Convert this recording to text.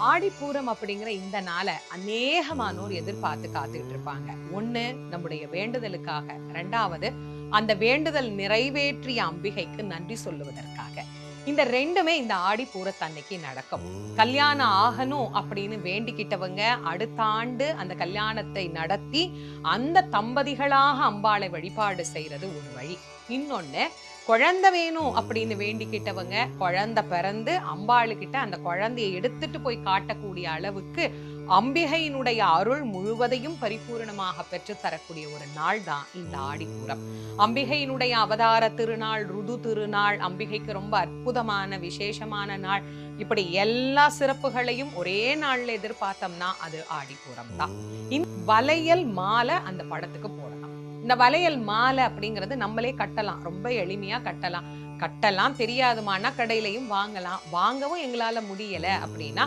ஆடிப்பூரம் அப்படிங்கிற இந்த நாளை அநேகமானோர் எதிர்பார்த்து காத்துட்டு இருப்பாங்க. ஒண்ணு, நம்முடைய வேண்டுதலுக்காக. இரண்டாவது, அந்த வேண்டுதல் நிறைவேற்றிய அம்பிகைக்கு நன்றி சொல்லுவதற்காக. இந்த ரெண்டுமே இந்த ஆடிப்பூரத்தன்னைக்கு நடக்கும். கல்யாணம் ஆகணும் அப்படின்னு வேண்டிக்கிட்டவங்க அடுத்த ஆண்டு அந்த கல்யாணத்தை நடத்தி அந்த தம்பதிகளாக அம்பாளை வழிபாடு செய்யறது ஒரு வழி. இன்னொன்னு, குழந்தை வேணும் அப்படின்னு வேண்டிக்கிட்டவங்க குழந்தை பிறந்து அம்பாளுகிட்ட அந்த குழந்தையை எடுத்துட்டு போய் காட்டக்கூடிய அளவுக்கு அம்பிகையினுடைய அருள் முழுவதையும் பரிபூரணமாக பெற்று தரக்கூடிய ஒரு நாள் தான் இந்த ஆடிப்பூரம். அம்பிகையினுடைய அவதார திருநாள், ருது திருநாள், அம்பிகைக்கு ரொம்ப அற்புதமான விசேஷமான நாள். இப்படி எல்லா சிறப்புகளையும் ஒரே நாள்ல எதிர்பார்த்தோம்னா அது ஆடிப்பூரம் தான். இந்த வளையல் மாலை அந்த படத்துக்கு போடலாம். இந்த வளையல் மாலை அப்படிங்கிறது நம்மளே கட்டலாம். ரொம்ப எளிமையா கட்டலாம் தெரியாதுமானா கடையிலையும் வாங்கலாம். வாங்கவும் எங்களால முடியல அப்படின்னா